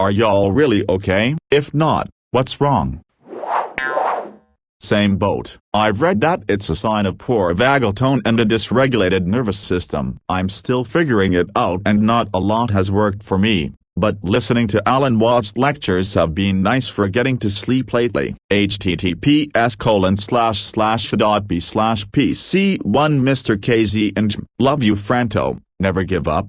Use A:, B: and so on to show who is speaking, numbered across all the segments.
A: Are y'all really okay? If not, what's wrong? Same boat. I've read that it's a sign of poor vagal tone and a dysregulated nervous system. I'm still figuring it out and not a lot has worked for me, but listening to Alan Watts lectures have been nice for getting to sleep lately. https://b/pc1 Mr. KZ and love you Franto, never give up.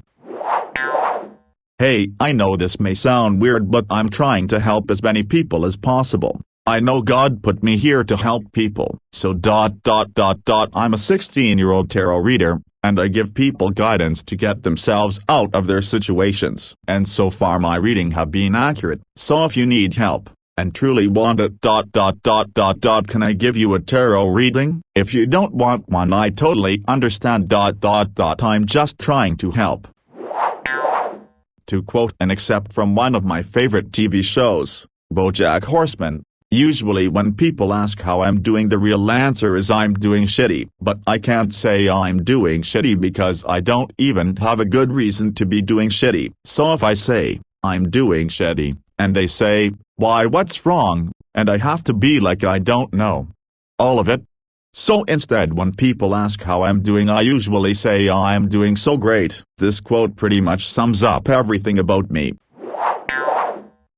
A: Hey, I know this may sound weird but I'm trying to help as many people as possible. I know God put me here to help people, so I'm a 16-year-old tarot reader, and I give people guidance to get themselves out of their situations. And so far my reading have been accurate, so if you need help, and truly want it can I give you a tarot reading? If you don't want one I totally understand I'm just trying to help. To quote and accept from one of my favorite TV shows, BoJack Horseman, usually when people ask how I'm doing the real answer is I'm doing shitty, but I can't say I'm doing shitty because I don't even have a good reason to be doing shitty. So if I say, I'm doing shitty, and they say, why what's wrong, and I have to be like I don't know all of it. So instead when people ask how I'm doing I usually say I'm doing so great. This quote pretty much sums up everything about me.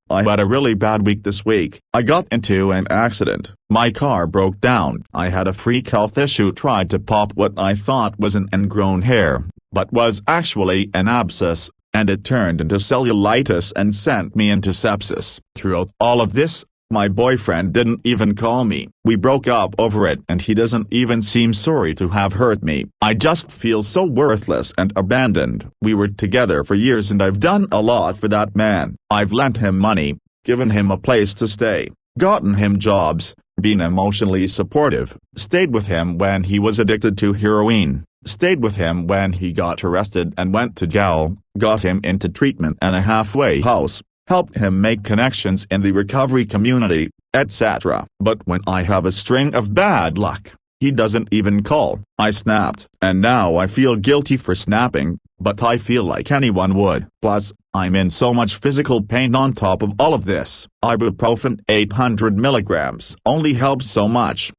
A: I had a really bad week this week. I got into an accident. My car broke down. I had a freak health issue, tried to pop what I thought was an ingrown hair, but was actually an abscess, and it turned into cellulitis and sent me into sepsis. Throughout all of this, my boyfriend didn't even call me. We broke up over it and he doesn't even seem sorry to have hurt me. I just feel so worthless and abandoned. We were together for years and I've done a lot for that man. I've lent him money, given him a place to stay, gotten him jobs, been emotionally supportive, stayed with him when he was addicted to heroin, stayed with him when he got arrested and went to jail, got him into treatment and a halfway house, helped him make connections in the recovery community, etc. But when I have a string of bad luck, he doesn't even call. I snapped, and now I feel guilty for snapping, but I feel like anyone would. Plus, I'm in so much physical pain on top of all of this. Ibuprofen 800 milligrams only helps so much.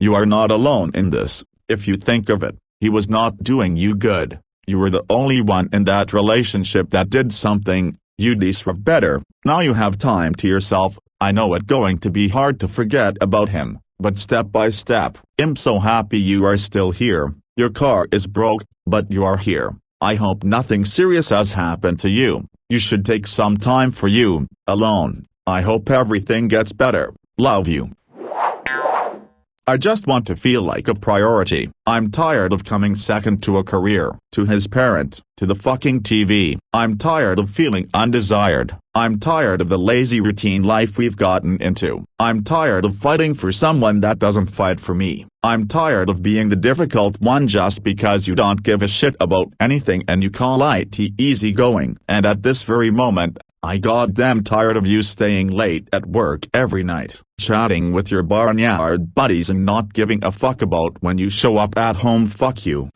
A: You are not alone in this, if you think of it. He was not doing you good. You were the only one in that relationship that did something. You deserve better. Now you have time to yourself. I know it's going to be hard to forget about him, but step by step. I'm so happy you are still here. Your car is broke, but you are here. I hope nothing serious has happened to you. You should take some time for you, alone. I hope everything gets better. Love you. I just want to feel like a priority. I'm tired of coming second to a career, to his parent, to the fucking TV. I'm tired of feeling undesired. I'm tired of the lazy routine life we've gotten into. I'm tired of fighting for someone that doesn't fight for me. I'm tired of being the difficult one just because you don't give a shit about anything and you call it easygoing. And at this very moment, I goddamn tired of you staying late at work every night, chatting with your barnyard buddies and not giving a fuck about when you show up at home. Fuck you.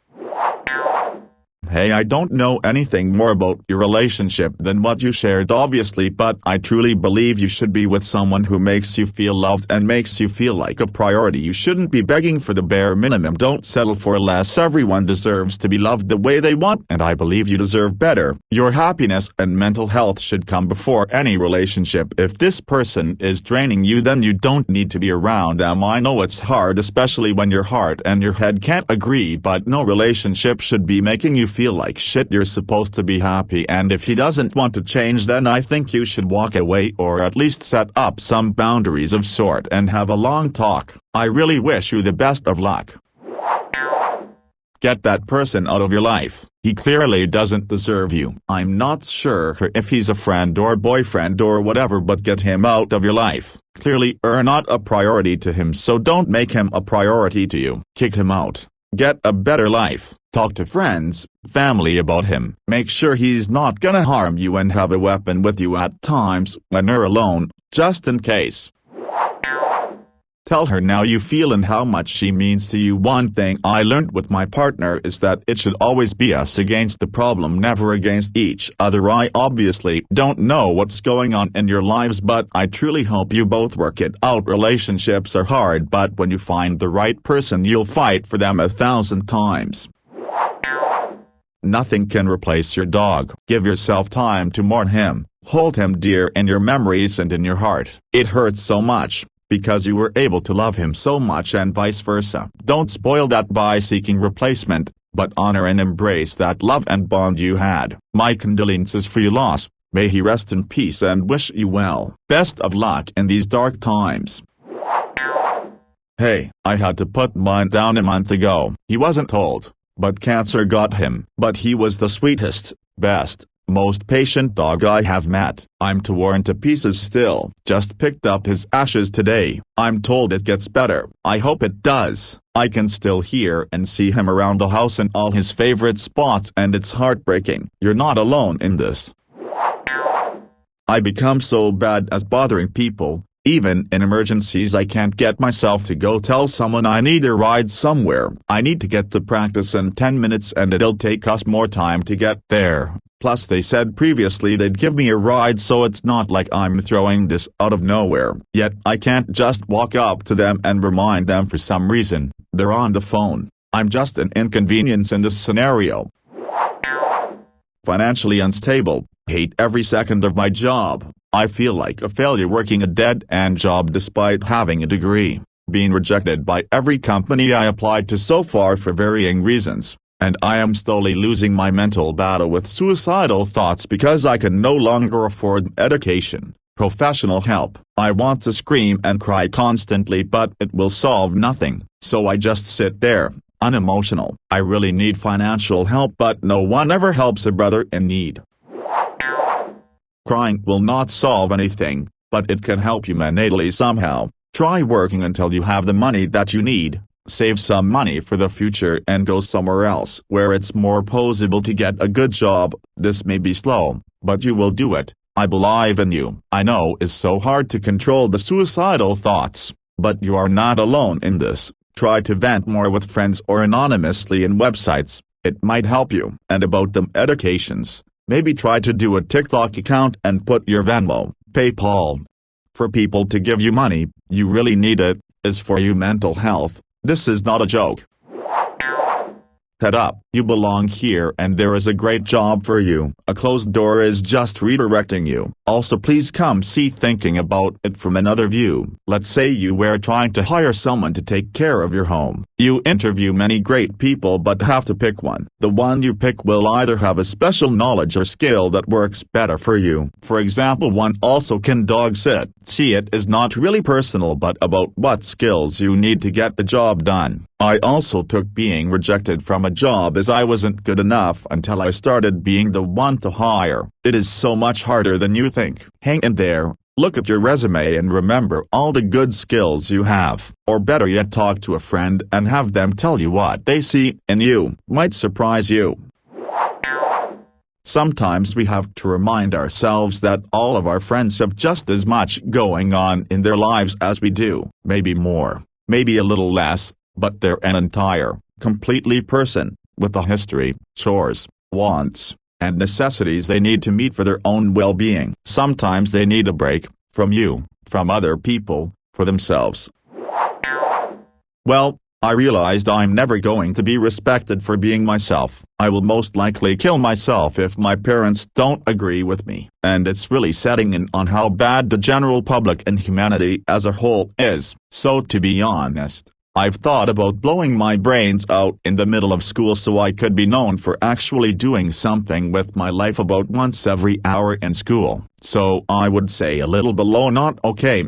A: Hey, I don't know anything more about your relationship than what you shared obviously, but I truly believe you should be with someone who makes you feel loved and makes you feel like a priority. You shouldn't be begging for the bare minimum. Don't settle for less. Everyone deserves to be loved the way they want, and I believe you deserve better. Your happiness and mental health should come before any relationship. If this person is draining you, then you don't need to be around them. I know it's hard, especially when your heart and your head can't agree, but no relationship should be making you feel like shit. You're supposed to be happy, and if he doesn't want to change, then I think you should walk away or at least set up some boundaries of sort and have a long talk. I really wish you the best of luck. Get that person out of your life. He clearly doesn't deserve you. I'm not sure if he's a friend or boyfriend or whatever, but get him out of your life. Clearly you're not a priority to him, so don't make him a priority to you. Kick him out. Get a better life. Talk to friends, family about him. Make sure he's not gonna harm you and have a weapon with you at times when you're alone, just in case. Tell her how you feel and how much she means to you. One thing I learned with my partner is that it should always be us against the problem, never against each other. I obviously don't know what's going on in your lives, but I truly hope you both work it out. Relationships are hard, but when you find the right person, you'll fight for them 1,000 times. Nothing can replace your dog. Give yourself time to mourn him. Hold him dear in your memories and in your heart. It hurts so much, because you were able to love him so much and vice versa. Don't spoil that by seeking replacement, but honor and embrace that love and bond you had. My condolences for your loss. May he rest in peace and wish you well. Best of luck in these dark times. Hey, I had to put mine down a month ago. He wasn't old, but cancer got him. But he was the sweetest, best, most patient dog I have met. I'm torn to pieces still. Just picked up his ashes today. I'm told it gets better. I hope it does. I can still hear and see him around the house in all his favorite spots, and it's heartbreaking. You're not alone in this. I become so bad at bothering people. Even in emergencies, I can't get myself to go tell someone I need a ride somewhere. I need to get to practice in 10 minutes and it'll take us more time to get there. Plus they said previously they'd give me a ride, so it's not like I'm throwing this out of nowhere. Yet I can't just walk up to them and remind them for some reason. They're on the phone. I'm just an inconvenience in this scenario. Financially unstable. Hate every second of my job. I feel like a failure working a dead-end job despite having a degree. Being rejected by every company I applied to so far for varying reasons. And I am slowly losing my mental battle with suicidal thoughts because I can no longer afford medication, professional help. I want to scream and cry constantly, but it will solve nothing. So I just sit there, unemotional. I really need financial help, but no one ever helps a brother in need. Crying will not solve anything, but it can help you mentally somehow. Try working until you have the money that you need, save some money for the future and go somewhere else where it's more possible to get a good job. This may be slow, but you will do it. I believe in you. I know it's so hard to control the suicidal thoughts, but you are not alone in this. Try to vent more with friends or anonymously in websites. It might help you. And about the medications, maybe try to do a TikTok account and put your Venmo, PayPal for people to give you money. You really need it. Is for you mental health. This is not a joke. Head up. You belong here and there is a great job for you. A closed door is just redirecting you. Also, please come see thinking about it from another view. Let's say you were trying to hire someone to take care of your home. You interview many great people but have to pick one. The one you pick will either have a special knowledge or skill that works better for you. For example, one also can dog sit. See, it is not really personal but about what skills you need to get the job done. I also took being rejected from a job as I wasn't good enough until I started being the one to hire. It is so much harder than you think. Hang in there, look at your resume and remember all the good skills you have. Or better yet, talk to a friend and have them tell you what they see in you. Might surprise you. Sometimes we have to remind ourselves that all of our friends have just as much going on in their lives as we do. Maybe more, maybe a little less, but they're an entire, completely person, with a history, chores, wants, and necessities they need to meet for their own well-being. Sometimes they need a break, from you, from other people, for themselves. Well, I realized I'm never going to be respected for being myself. I will most likely kill myself if my parents don't agree with me. And it's really setting in on how bad the general public and humanity as a whole is. So to be honest, I've thought about blowing my brains out in the middle of school so I could be known for actually doing something with my life about once every hour in school. So I would say a little below not okay.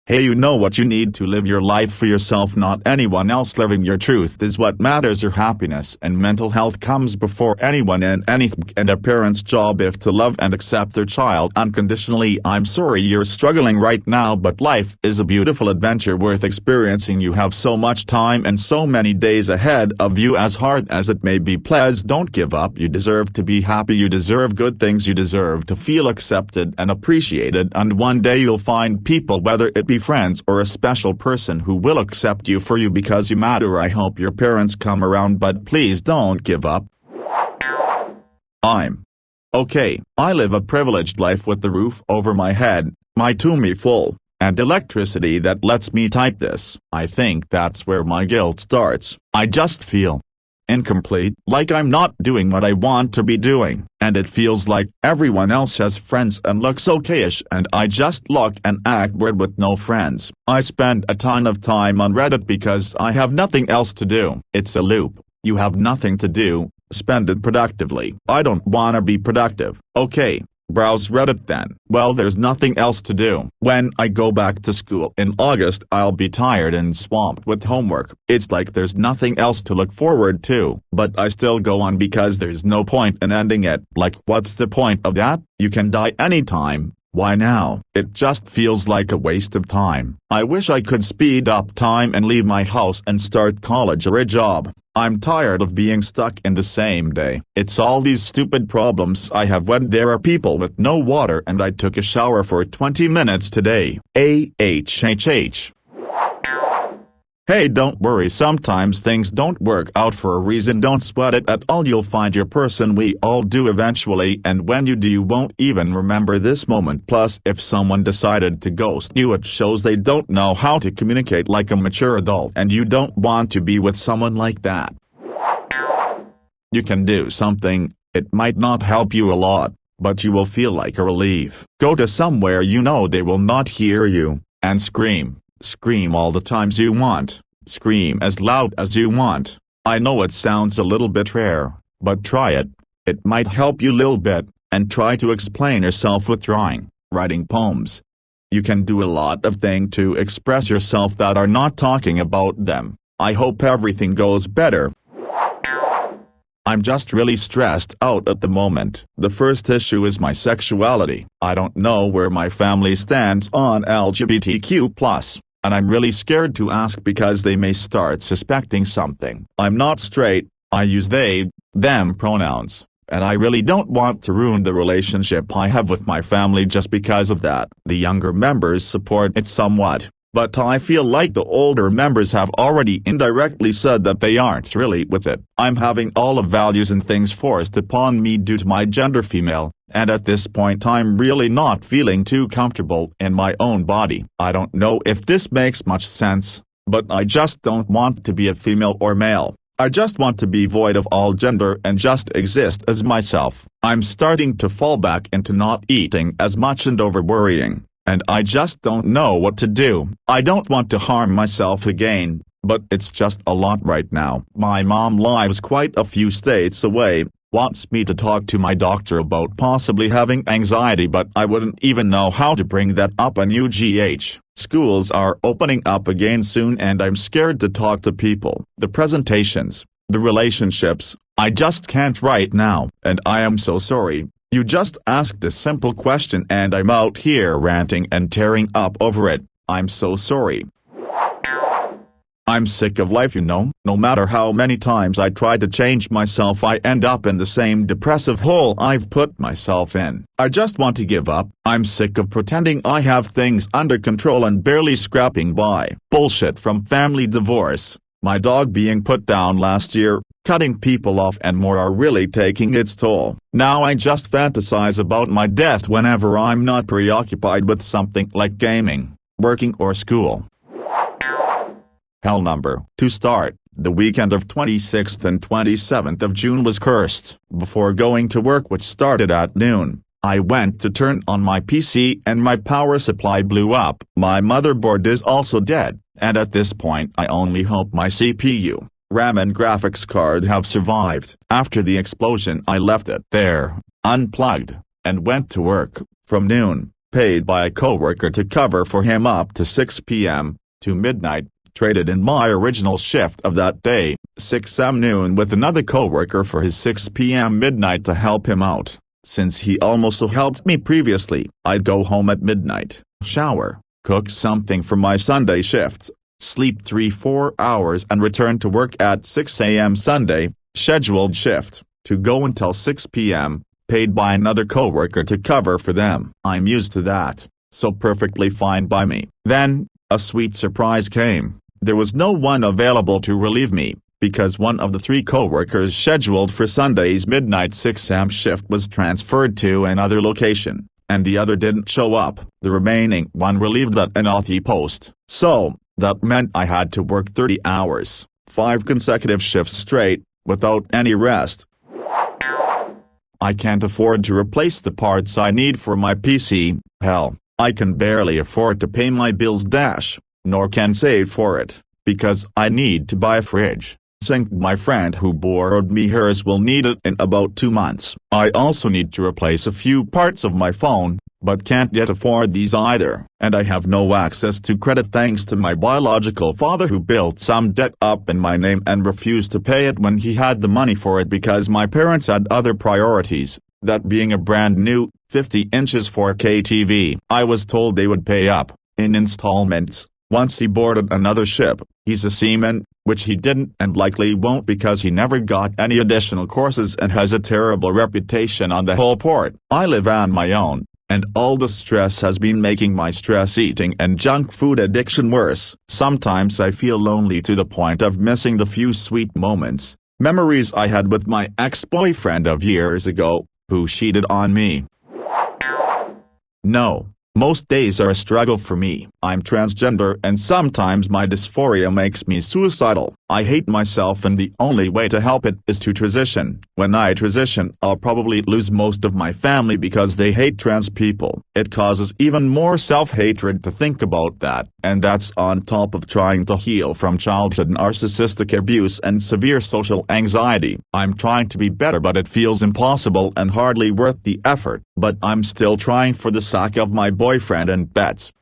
A: Hey, you know what you need to live your life for yourself, not anyone else. Living your truth is what matters. Your happiness and mental health comes before anyone and anything, and a parent's job is to love and accept their child unconditionally. I'm sorry you're struggling right now, but life is a beautiful adventure worth experiencing. You have so much time and so many days ahead of you, as hard as it may be. Please don't give up. You deserve to be happy. You deserve good things. You deserve to feel accepted and appreciated, and one day you'll find people, whether it be happy friends or a special person who will accept you for you because you matter. I hope your parents come around, but please don't give up. I'm okay. I live a privileged life with the roof over my head, my tummy full, and electricity that lets me type this. I think that's where my guilt starts. I just feel incomplete, like I'm not doing what I want to be doing, and it feels like everyone else has friends and looks okayish and I just look and act weird with no friends. I spend a ton of time on Reddit because I have nothing else to do. It's a loop. You have nothing to do, spend it productively. I don't wanna be productive. Okay, browse Reddit then. Well, there's nothing else to do. When I go back to school in August, I'll be tired and swamped with homework. It's like there's nothing else to look forward to. But I still go on because there's no point in ending it. Like, what's the point of that? You can die anytime. Why now? It just feels like a waste of time. I wish I could speed up time and leave my house and start college or a job. I'm tired of being stuck in the same day. It's all these stupid problems I have when there are people with no water and I took a shower for 20 minutes today. AHHH. Hey, don't worry, sometimes things don't work out for a reason. Don't sweat it at all. You'll find your person. We all do eventually, and when you do you won't even remember this moment. Plus, if someone decided to ghost you, it shows they don't know how to communicate like a mature adult, and you don't want to be with someone like that. You can do something. It might not help you a lot, but you will feel like a relief. Go to somewhere you know they will not hear you, and scream. Scream all the times you want. Scream as loud as you want. I know it sounds a little bit rare, but try it. It might help you a little bit, and try to explain yourself with drawing, writing poems. You can do a lot of things to express yourself that are not talking about them. I hope everything goes better. I'm just really stressed out at the moment. The first issue is my sexuality. I don't know where my family stands on LGBTQ+. And I'm really scared to ask because they may start suspecting something. I'm not straight, I use they, them pronouns, and I really don't want to ruin the relationship I have with my family just because of that. The younger members support it somewhat, but I feel like the older members have already indirectly said that they aren't really with it. I'm having all of values and things forced upon me due to my gender female. And at this point I'm really not feeling too comfortable in my own body. I don't know if this makes much sense, but I just don't want to be a female or male. I just want to be void of all gender and just exist as myself. I'm starting to fall back into not eating as much and over worrying, and I just don't know what to do. I don't want to harm myself again, but it's just a lot right now. My mom lives quite a few states away. Wants me to talk to my doctor about possibly having anxiety, but I wouldn't even know how to bring that up on UGH. Schools are opening up again soon and I'm scared to talk to people. The presentations, the relationships, I just can't right now. And I am so sorry. You just asked this simple question and I'm out here ranting and tearing up over it. I'm so sorry. I'm sick of life, you know. No matter how many times I try to change myself, I end up in the same depressive hole I've put myself in. I just want to give up. I'm sick of pretending I have things under control and barely scrapping by. Bullshit from family divorce, my dog being put down last year, cutting people off and more are really taking its toll. Now I just fantasize about my death whenever I'm not preoccupied with something like gaming, working or school. Hell number. To start, the weekend of 26th and 27th of June was cursed. Before going to work, which started at noon, I went to turn on my PC and my power supply blew up. My motherboard is also dead, and at this point I only hope my CPU, RAM and graphics card have survived. After the explosion I left it there, unplugged, and went to work, from noon, paid by a coworker to cover for him up to 6 p.m., to midnight. Traded in my original shift of that day, 6 am noon, with another coworker for his 6 p.m. midnight to help him out. Since he also helped me previously, I'd go home at midnight, shower, cook something for my Sunday shift, sleep 3-4 hours and return to work at 6 a.m. Sunday, scheduled shift, to go until 6 p.m., paid by another coworker to cover for them. I'm used to that. so perfectly fine by me. Then, a sweet surprise came. There was no one available to relieve me, because one of the 3 co-workers scheduled for Sunday's midnight 6 a.m. shift was transferred to another location, and the other didn't show up. The remaining one relieved at an OT post. So, that meant I had to work 30 hours, 5 consecutive shifts straight, without any rest. I can't afford to replace the parts I need for my PC, hell, I can barely afford to pay my bills nor can save for it, because I need to buy a fridge. My friend who borrowed me hers will need it in about 2 months. I also need to replace a few parts of my phone, but can't yet afford these either. And I have no access to credit thanks to my biological father who built some debt up in my name and refused to pay it when he had the money for it because my parents had other priorities, that being a brand new, 50 inches 4K TV. I was told they would pay up, in installments, once he boarded another ship. He's a seaman, which he didn't and likely won't because he never got any additional courses and has a terrible reputation on the whole port. I live on my own, and all the stress has been making my stress eating and junk food addiction worse. Sometimes I feel lonely to the point of missing the few sweet moments, memories I had with my ex-boyfriend of years ago, who cheated on me. No. Most days are a struggle for me. I'm transgender and sometimes my dysphoria makes me suicidal. I hate myself and the only way to help it is to transition. When I transition, I'll probably lose most of my family because they hate trans people. It causes even more self-hatred to think about that, and that's on top of trying to heal from childhood narcissistic abuse and severe social anxiety. I'm trying to be better but it feels impossible and hardly worth the effort, but I'm still trying for the sake of my boyfriend and pets.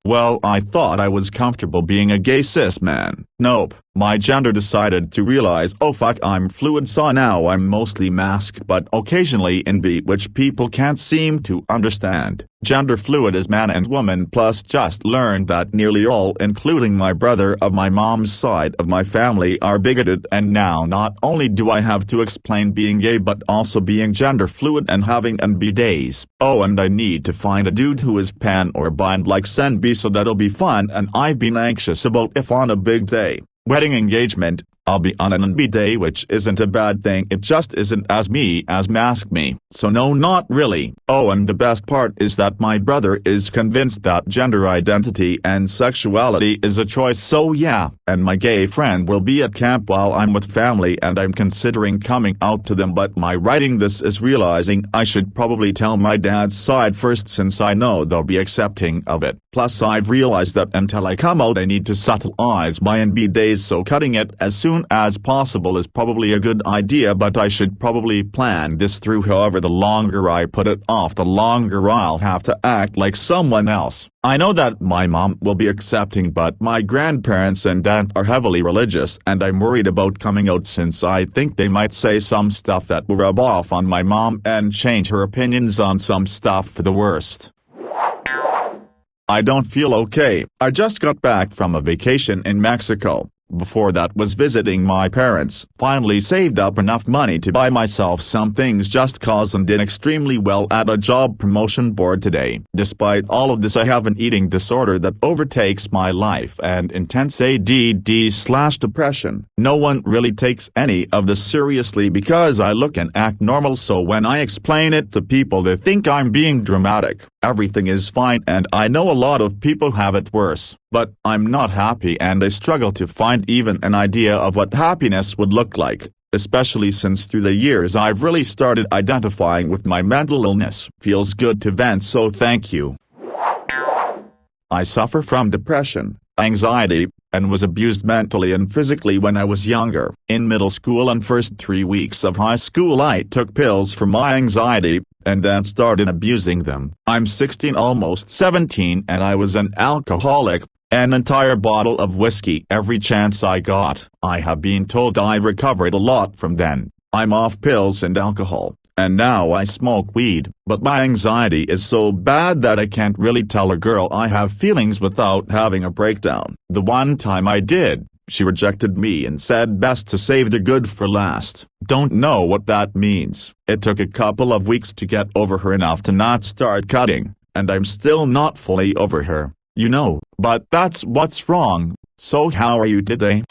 A: Well, I thought I was comfortable being a gay cis man. Nope, my gender decided to realize, oh fuck, I'm fluid, so now I'm mostly masked but occasionally in B, which people can't seem to understand. Gender fluid is man and woman, plus just learned that nearly all, including my brother of my mom's side of my family, are bigoted, and now not only do I have to explain being gay but also being gender fluid and having an B days. Oh, and I need to find a dude who is pan or bi and likes NB, so that'll be fun, and I've been anxious about if on a big day, wedding engagement, I'll be on an NB day, which isn't a bad thing, it just isn't as me as mask me, so no, not really. Oh, and the best part is that my brother is convinced that gender identity and sexuality is a choice, so yeah, and my gay friend will be at camp while I'm with family and I'm considering coming out to them, but my writing this is realizing I should probably tell my dad's side first since I know they'll be accepting of it. Plus I've realized that until I come out I need to subtleize my NB days, so cutting it as soon as possible is probably a good idea, but I should probably plan this through. However, the longer I put it off, the longer I'll have to act like someone else. I know that my mom will be accepting, but my grandparents and aunt are heavily religious and I'm worried about coming out since I think they might say some stuff that will rub off on my mom and change her opinions on some stuff for the worst. I don't feel okay. I just got back from a vacation in Mexico. Before that was visiting my parents. Finally saved up enough money to buy myself some things just cause and did extremely well at a job promotion board today. Despite all of this, I have an eating disorder that overtakes my life and intense ADD/depression. No one really takes any of this seriously because I look and act normal, so when I explain it to people they think I'm being dramatic. Everything is fine and I know a lot of people have it worse, but I'm not happy and I struggle to find even an idea of what happiness would look like, especially since through the years I've really started identifying with my mental illness. Feels good to vent, so thank you. I suffer from depression, anxiety, and was abused mentally and physically when I was younger. In middle school and first 3 weeks of high school I took pills for my anxiety, and then started abusing them. I'm 16, almost 17, and I was an alcoholic, an entire bottle of whiskey every chance I got. I have been told I've recovered a lot from then. I'm off pills and alcohol, and now I smoke weed, but my anxiety is so bad that I can't really tell a girl I have feelings without having a breakdown. The one time I did, she rejected me and said best to save the good for last. Don't know what that means. It took a couple of weeks to get over her enough to not start cutting, and I'm still not fully over her, but that's what's wrong. So how are you today?